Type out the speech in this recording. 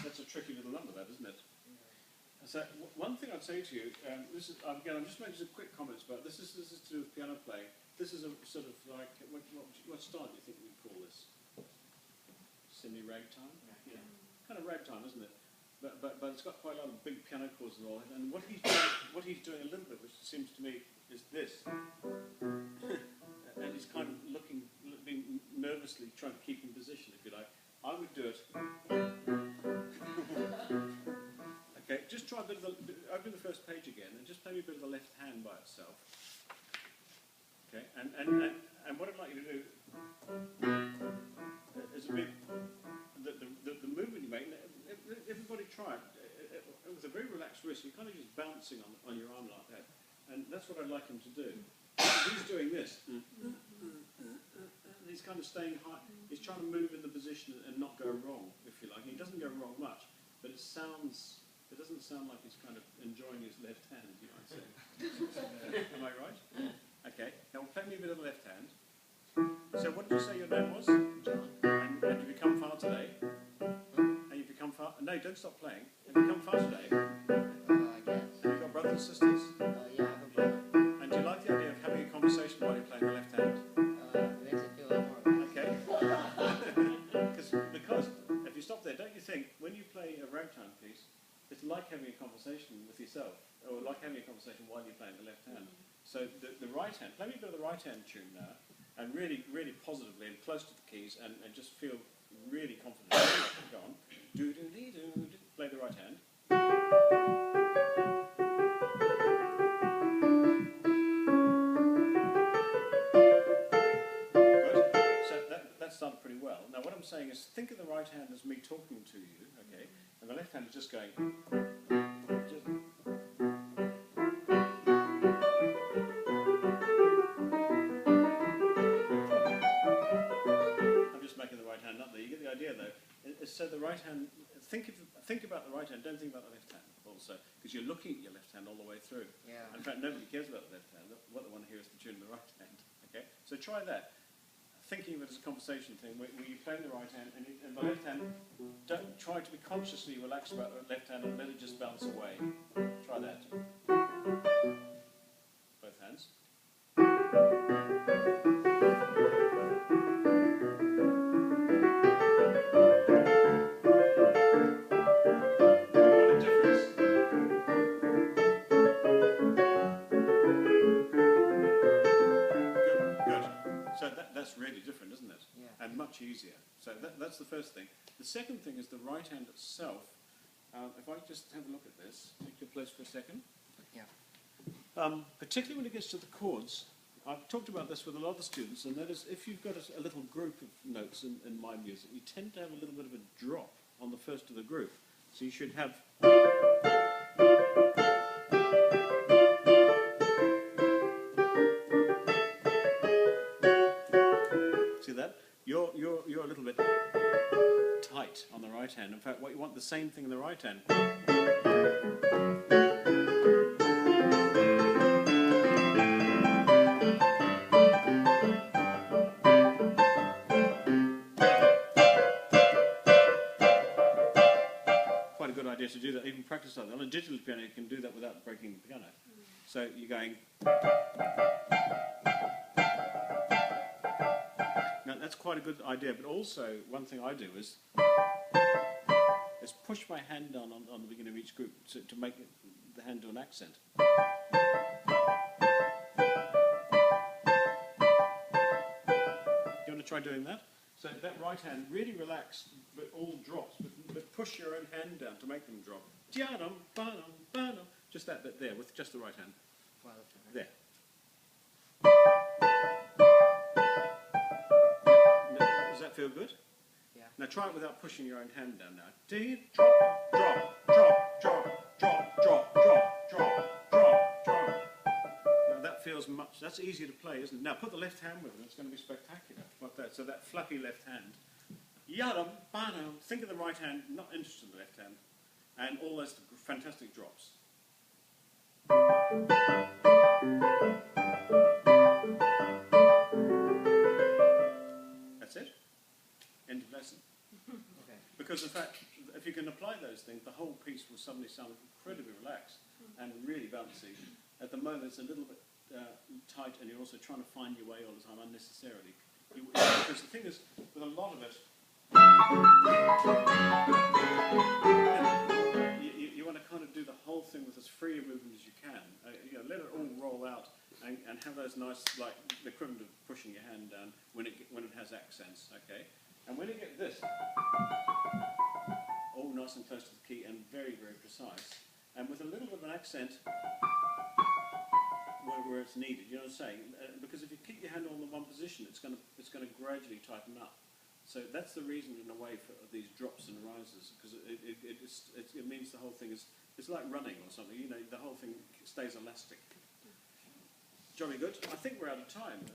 that's a tricky little number, that, isn't it? So one thing I'd say to you, this is again, I'm just making some quick comments about this. This is to do with piano playing. This is a sort of like what style do you think we'd call this? Semi-ragtime, yeah, kind of ragtime, isn't it? But it's got quite a lot of big piano chords and all. And what he's doing a little bit, which seems to me, is this, and he's kind of being nervously trying to keep in position, if you like. I would do it. Okay, just try a bit of open the first page again, and just play me a bit of the left hand by itself. Okay, and what I'd like you to do is a bit the movement you make. Everybody try it with a very relaxed wrist. You're kind of just bouncing on your arm like that, and that's what I'd like him to do. He's doing this. He's kind of staying high. He's trying to move in the position and not go wrong, if you like. He doesn't go wrong much, but it doesn't sound like he's kind of enjoying his left hand, you might say. Am I right? Okay. Now play me a bit of the left hand. So what did you say your name was? John. And you become far today? And you become far? No, don't stop playing. Have you become far today? I guess. Have you got brothers and sisters? Yeah, I have a brother. And do you like the idea of having a conversation while you're playing the left hand? It makes it feel a lot more relaxed. Okay. Because if you stop there, don't you think when you play a ragtime piece, it's like having a conversation with yourself, or like having a conversation while you're playing the left hand. So the right hand, play me a bit of the right hand tune now, and really, really positively and close to the keys, and just feel really confident. Go on. Do-do-dee-do. Play the right hand. That's done pretty well. Now what I'm saying is think of the right hand as me talking to you, okay, and the left hand is just going. I'm just making the right hand up there. You get the idea though. So the right hand, think about the right hand, don't think about the left hand also, because you're looking at your left hand all the way through. Yeah. In fact, nobody cares about the left hand. What they want to hear is the tune of the right hand. Okay, so try that. Thinking of it as a conversation thing, where you play the right hand and the left hand, don't try to be consciously relaxed about the left hand and let it just bounce away. Try that. Both hands. What a difference. Good. So that's really different, isn't it? Yeah. And much easier. So that's the first thing. The second thing is the right hand itself. If I just have a look at this, take your place for a second. Yeah. Particularly when it gets to the chords, I've talked about this with a lot of the students, and that is if you've got a little group of notes in my music, you tend to have a little bit of a drop on the first of the group. So you should have... See that? You're a little bit tight on the right hand. In fact, what you want the same thing in the right hand. Quite a good idea to do that. Even practice that. On a digital piano, you can do that without breaking the piano. So you're going. Now that's quite a good idea, but also one thing I do is push my hand down on the beginning of each group to make the hand do an accent. You want to try doing that? So that right hand, really relax, but all drops, but push your own hand down to make them drop. Just that bit there, with just the right hand. There. Does that feel good? Yeah. Now try it without pushing your own hand down now. Drop, drop, drop, drop, drop, drop, drop, drop, drop, drop. Now that feels much, that's easier to play, isn't it? Now put the left hand with it, it's going to be spectacular. Like that, so that flappy left hand. Yadam, banam, think of the right hand, not interested in the left hand. And all those fantastic drops. That's it. End of lesson. Okay. Because in fact, if you can apply those things, the whole piece will suddenly sound incredibly relaxed and really bouncy. At the moment, it's a little bit tight, and you're also trying to find your way all the time unnecessarily. Because the thing is, with a lot of it, you want to kind of do the whole thing with as free a movement as you can. Let it all roll out and have those nice, like the equivalent of pushing your hand down when it has accents. Okay, and when you get this, all nice and close to the key and very, very precise, and with a little bit of an accent where it's needed. You know what I'm saying? Because if you keep your hand on the one position, it's going to gradually tighten up. So that's the reason, in a way, for these drops and rises, because it means the whole thing is, it's like running or something. You know, the whole thing stays elastic. Jolly good. I think we're out of time.